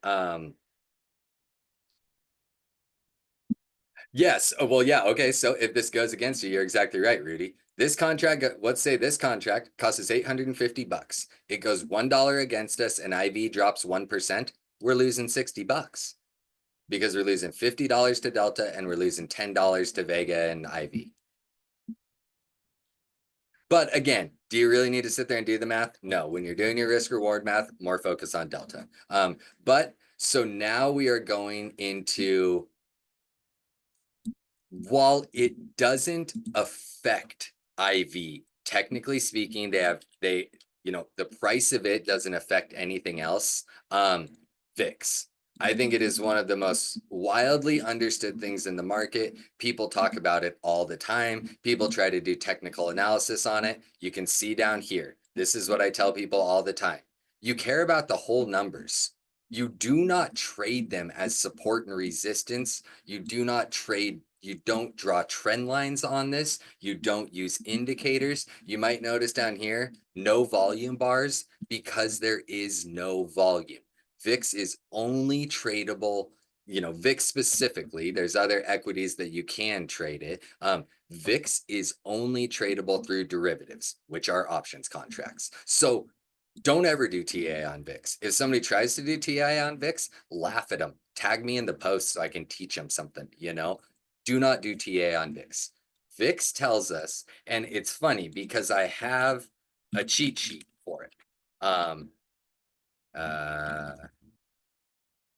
yes. Oh, well, yeah. Okay. So if this goes against you, you're exactly right, Rudy. This contract, let's say this contract costs us $850. It goes $1 against us and IV drops 1%. We're losing $60 because we're losing $50 to Delta and we're losing $10 to Vega and IV. But again, do you really need to sit there and do the math? No. When you're doing your risk reward math, more focus on Delta. But so now we are going into while it doesn't affect IV, technically speaking, the price of it doesn't affect anything else. VIX. I think it is one of the most wildly understood things in the market. People talk about it all the time. People try to do technical analysis on it. You can see down here. This is what I tell people all the time. You care about the whole numbers. You do not trade them as support and resistance. You don't draw trend lines on this. You don't use indicators. You might notice down here, no volume bars because there is no volume. VIX is only tradable, VIX specifically. There's other equities that you can trade it. VIX is only tradable through derivatives, which are options contracts. So don't ever do TA on VIX. If somebody tries to do TA on VIX, laugh at them. Tag me in the post so I can teach them something, Do not do TA on VIX. VIX tells us, and it's funny because I have a cheat sheet for it. Um, uh,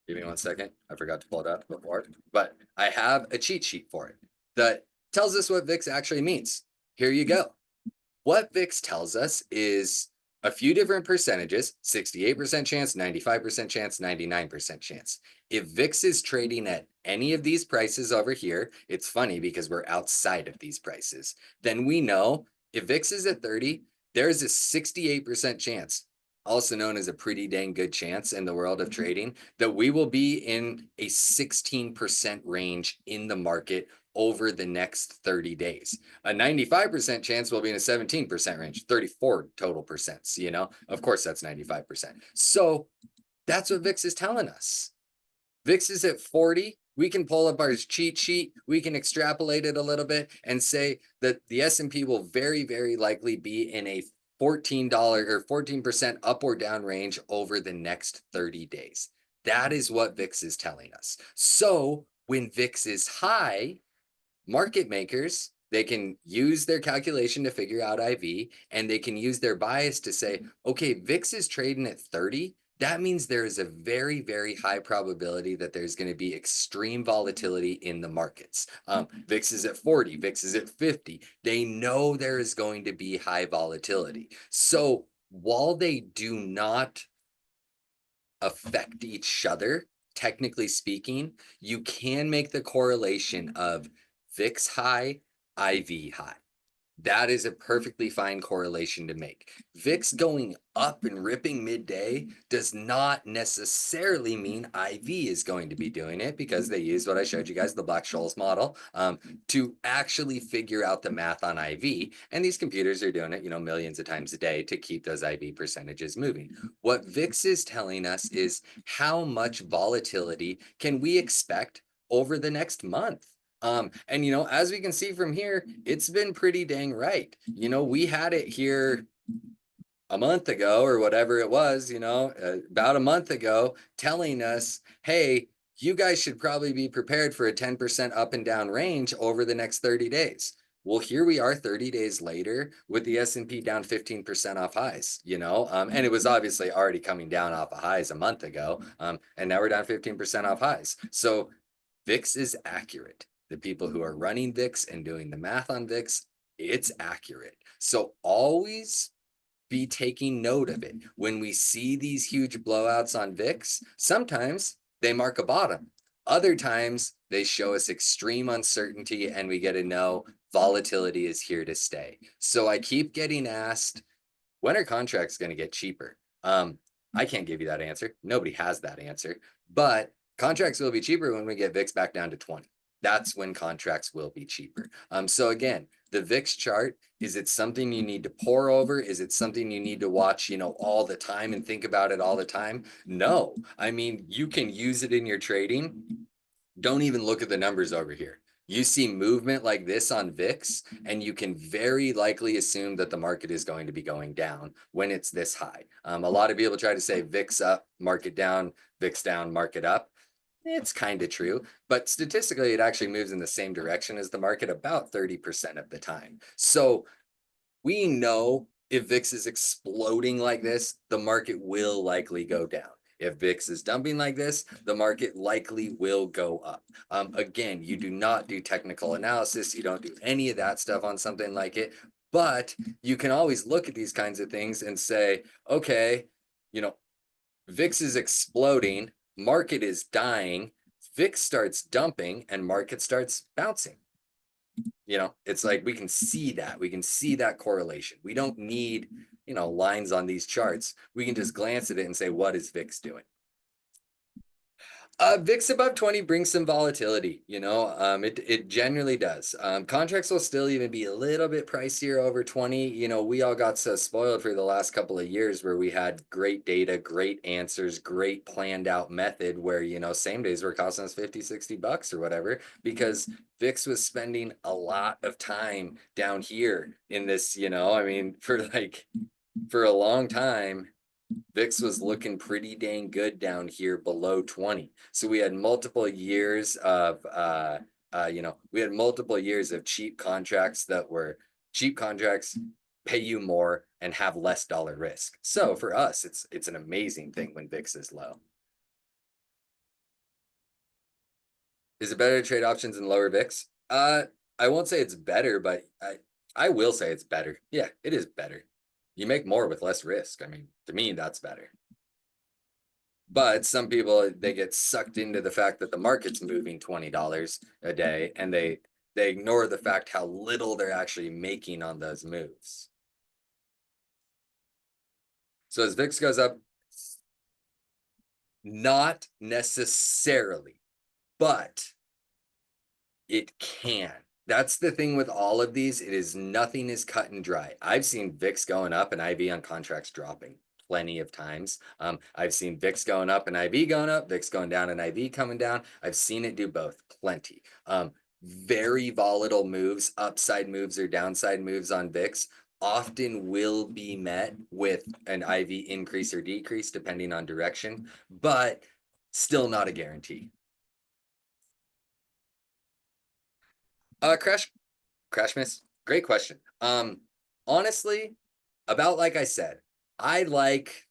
Give me 1 second. I forgot to pull it up before, but I have a cheat sheet for it that tells us what VIX actually means. Here you go. What VIX tells us is a few different percentages, 68% chance, 95% chance, 99% chance. If VIX is trading at any of these prices over here, it's funny because we're outside of these prices, then we know if VIX is at 30, there's a 68% chance, also known as a pretty dang good chance in the world of trading, that we will be in a 16% range in the market over the next 30 days. A 95% chance we'll be in a 17% range, 34 total percents, Of course, that's 95%. So that's what VIX is telling us. VIX is at 40. We can pull up our cheat sheet. We can extrapolate it a little bit and say that the S&P will very, very likely be in a $14 or 14% up or down range over the next 30 days. That is what VIX is telling us. So when VIX is high, market makers, they can use their calculation to figure out IV, and they can use their bias to say, okay, VIX is trading at 30. That means there is a very, very high probability that there's going to be extreme volatility in the markets. VIX is at 40, VIX is at 50. They know there is going to be high volatility. So while they do not affect each other, technically speaking, you can make the correlation of VIX high, IV high. That is a perfectly fine correlation to make. VIX going up and ripping midday does not necessarily mean IV is going to be doing it, because they use what I showed you guys, the Black-Scholes model, to actually figure out the math on IV. And these computers are doing it, millions of times a day to keep those IV percentages moving. What VIX is telling us is how much volatility can we expect over the next month. And as we can see from here, it's been pretty dang right. We had it here a month ago or whatever it was, about a month ago, telling us, hey, you guys should probably be prepared for a 10% up and down range over the next 30 days. Well, here we are 30 days later with the S&P down 15% off highs, and it was obviously already coming down off of highs a month ago. And now we're down 15% off highs. So VIX is accurate. The people who are running VIX and doing the math on VIX, it's accurate. So always be taking note of it. When we see these huge blowouts on VIX, sometimes they mark a bottom. Other times they show us extreme uncertainty and we get to know volatility is here to stay. So I keep getting asked, when are contracts going to get cheaper? I can't give you that answer. Nobody has that answer, but contracts will be cheaper when we get VIX back down to 20. That's when contracts will be cheaper. So again, the VIX chart, is it something you need to pore over? Is it something you need to watch, all the time and think about it all the time? No. I mean, you can use it in your trading. Don't even look at the numbers over here. You see movement like this on VIX, and you can very likely assume that the market is going to be going down when it's this high. A lot of people try to say VIX up, market down, VIX down, market up. It's kind of true, but statistically, it actually moves in the same direction as the market about 30% of the time. So we know if VIX is exploding like this, the market will likely go down. If VIX is dumping like this, the market likely will go up. Again, you do not do technical analysis. You don't do any of that stuff on something like it. But you can always look at these kinds of things and say, okay, VIX is exploding, market is dying, VIX starts dumping, and market starts bouncing. It's like we can see that correlation. We don't need lines on these charts. We can just glance at it and say, what is VIX doing? VIX above 20 brings some volatility, it generally does. Contracts will still even be a little bit pricier over 20. We all got so spoiled for the last couple of years where we had great data, great answers, great planned out method where, same days were costing us 50, $60 or whatever, because VIX was spending a lot of time down here in this, for a long time. VIX was looking pretty dang good down here below 20. So we had multiple years of cheap contracts pay you more and have less dollar risk. So for us, it's an amazing thing when VIX is low. Is it better to trade options in lower VIX? I won't say it's better, but I will say it's better. Yeah, it is better. You make more with less risk. I mean, to me, that's better. But some people, they get sucked into the fact that the market's moving $20 a day, and they ignore the fact how little they're actually making on those moves. So as VIX goes up, not necessarily, but it can. That's the thing with all of these. Nothing is cut and dry. I've seen VIX going up and IV on contracts dropping plenty of times. I've seen VIX going up and IV going up, VIX going down and IV coming down. I've seen it do both plenty. Very volatile moves, upside moves or downside moves on VIX often will be met with an IV increase or decrease depending on direction, but still not a guarantee. Crash miss. Great question. Honestly, about like I said, I like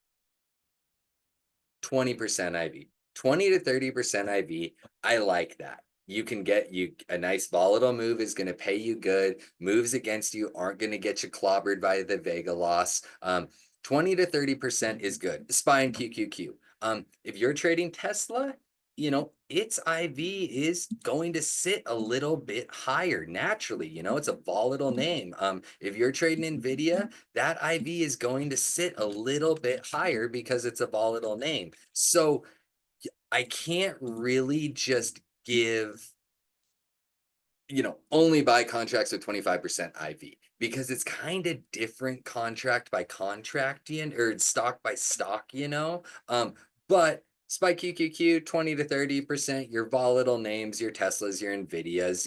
20% IV, 20 to 30% IV. I like that. You can get a nice volatile move is going to pay you good. Moves against you aren't going to get you clobbered by the Vega loss. 20 to 30% is good. SPY and QQQ. If you're trading Tesla, its IV is going to sit a little bit higher naturally. It's a volatile name. If you're trading Nvidia, that IV is going to sit a little bit higher because it's a volatile name. So I can't really just give, only buy contracts with 25% IV because it's kind of different contract by contract, or stock by stock, but SPY QQQ, 20 to 30%, your volatile names, your Teslas, your Nvidias,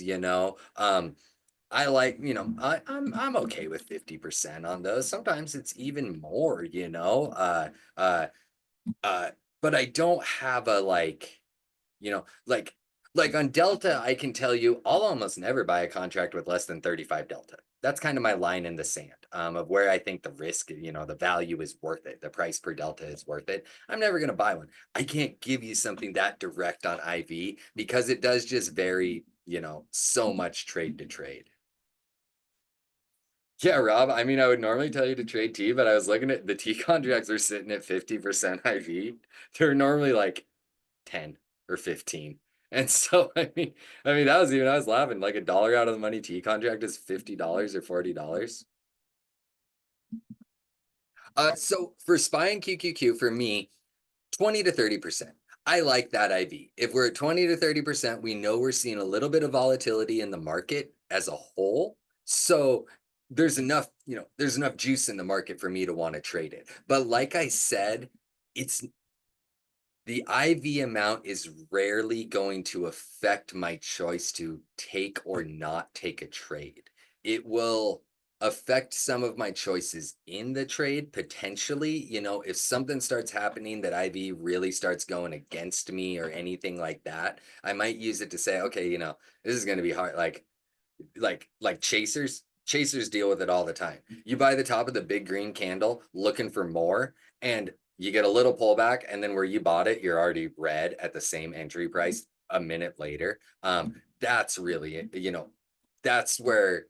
I like, I'm okay with 50% on those. Sometimes it's even more, but I don't have a like on Delta, I can tell you I'll almost never buy a contract with less than 35 Delta. That's kind of my line in the sand of where I think the risk, the value is worth it. The price per Delta is worth it. I'm never going to buy one. I can't give you something that direct on IV because it does just vary, so much trade to trade. Yeah, Rob, I mean, I would normally tell you to trade T, but I was looking at the T contracts are sitting at 50% IV. They're normally like 10 or 15. And so, I mean, I was laughing, like $1 out of the money T contract is $50 or $40. So for SPY and QQQ, for me, 20 to 30%. I like that IV. If we're at 20 to 30%, we know we're seeing a little bit of volatility in the market as a whole. So there's enough juice in the market for me to want to trade it. But like I said, the IV amount is rarely going to affect my choice to take or not take a trade. It will affect some of my choices in the trade potentially. If something starts happening that IV really starts going against me or anything like that, I might use it to say, okay, this is going to be hard. Like chasers deal with it all the time. You buy the top of the big green candle looking for more, and you get a little pullback, and then where you bought it, you're already red at the same entry price a minute later. That's really, that's where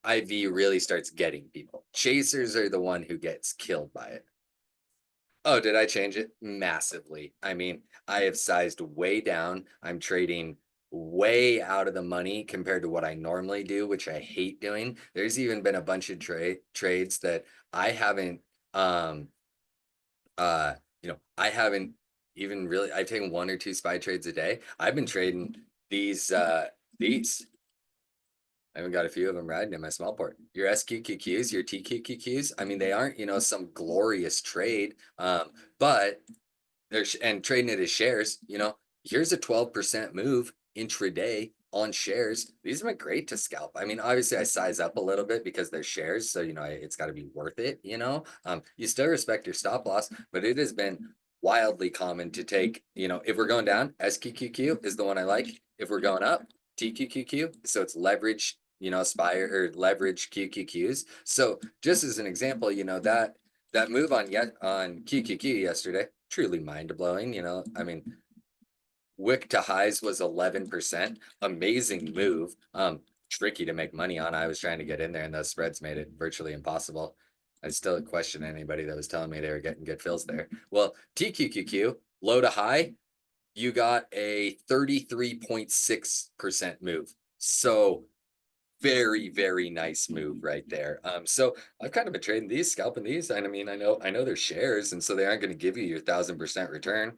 IV really starts getting people. Chasers are the one who gets killed by it. Oh, did I change it? Massively. I mean, I have sized way down. I'm trading way out of the money compared to what I normally do, which I hate doing. There's even been a bunch of trades that I haven't um uh I haven't even really. I've taken one or two SPY trades a day. I've been trading these. I even got a few of them riding in my small port. Your SQQQs, your TQQQs, I mean, they aren't, some glorious trade, but they're and trading it as shares, here's a 12% move intraday on shares. These have been great to scalp. I mean, obviously I size up a little bit because they're shares, so it's got to be worth it, you still respect your stop loss, but it has been wildly common to take, if we're going down, SQQQ is the one I like. If we're going up, TQQQ, so it's leverage, Spire or leverage QQQs. So just as an example, that move on QQQ yesterday, truly mind blowing. I mean, wick to highs was 11%. Amazing move. Tricky to make money on. I was trying to get in there, and those spreads made it virtually impossible. I still question anybody that was telling me they were getting good fills there. Well, TQQQ, low to high, you got a 33.6% move. So very, very nice move right there. So I've kind of been trading these, scalping these. And I mean, I know they're shares, and so they aren't going to give you your 1,000% return,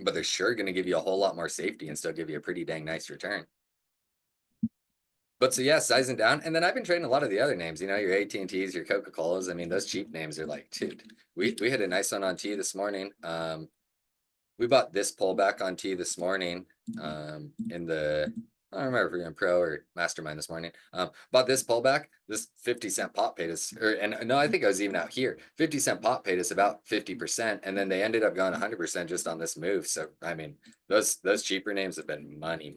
but they're sure going to give you a whole lot more safety and still give you a pretty dang nice return. But so yeah, sizing down, and then I've been trading a lot of the other names. Your AT&Ts, your Coca-Colas. I mean, those cheap names are like, dude, we hit a nice one on T this morning. We bought this pullback on T this morning. In the I don't remember if we were in pro or mastermind this morning. Bought this pullback. This 50-cent pop paid us, and no, I think I was even out here. 50-cent pop paid us about 50%, and then they ended up going 100% just on this move. So I mean, those cheaper names have been money.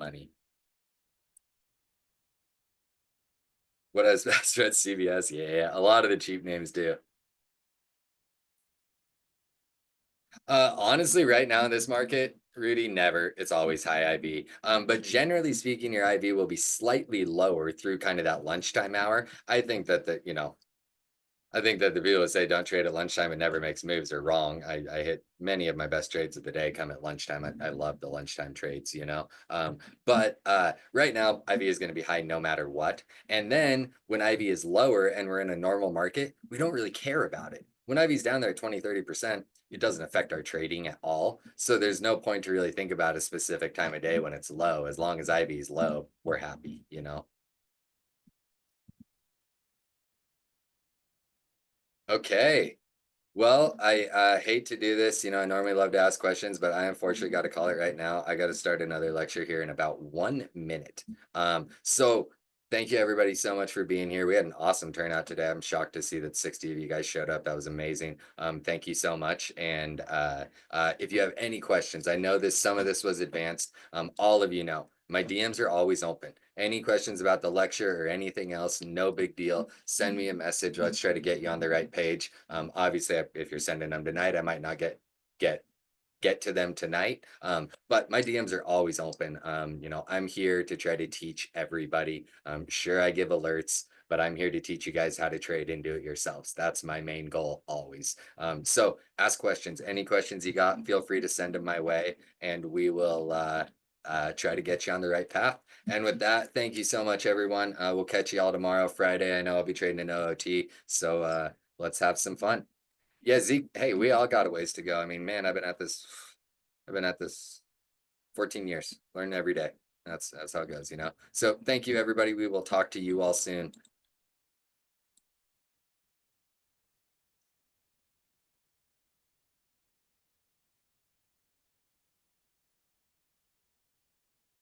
What has best read CBS? Yeah, a lot of the cheap names do. Honestly, right now in this market, Rudy, never. It's always high IB. But generally speaking, your IB will be slightly lower through kind of that lunchtime hour. I think that the people that say don't trade at lunchtime and never makes moves are wrong. I hit many of my best trades of the day come at lunchtime. I love the lunchtime trades. But right now, IB is going to be high no matter what. And then when IB is lower and we're in a normal market, we don't really care about it. When IB is down there at 20, 30%, it doesn't affect our trading at all. So there's no point to really think about a specific time of day when it's low. As long as IB is low, we're happy. Okay. Well, I hate to do this. I normally love to ask questions, but I unfortunately got to call it right now. I got to start another lecture here in about 1 minute. So thank you everybody so much for being here. We had an awesome turnout today. I'm shocked to see that 60 of you guys showed up. That was amazing. Thank you so much. And if you have any questions, I know some of this was advanced. All of you know, my DMs are always open. Any questions about the lecture or anything else, no big deal. Send me a message. Let's try to get you on the right page. Obviously, if you're sending them tonight, I might not get to them tonight. But my DMs are always open. I'm here to try to teach everybody. Sure, I give alerts, but I'm here to teach you guys how to trade and do it yourselves. That's my main goal always. So ask questions. Any questions you got, feel free to send them my way, and we will try to get you on the right path. And with that, thank you so much, everyone. We'll catch you all tomorrow, Friday. I know I'll be trading in OOT, so let's have some fun. Yeah, Zeke. Hey, we all got a ways to go. I mean, man, I've been at this. 14 years, learning every day. That's how it goes. So thank you, everybody. We will talk to you all soon.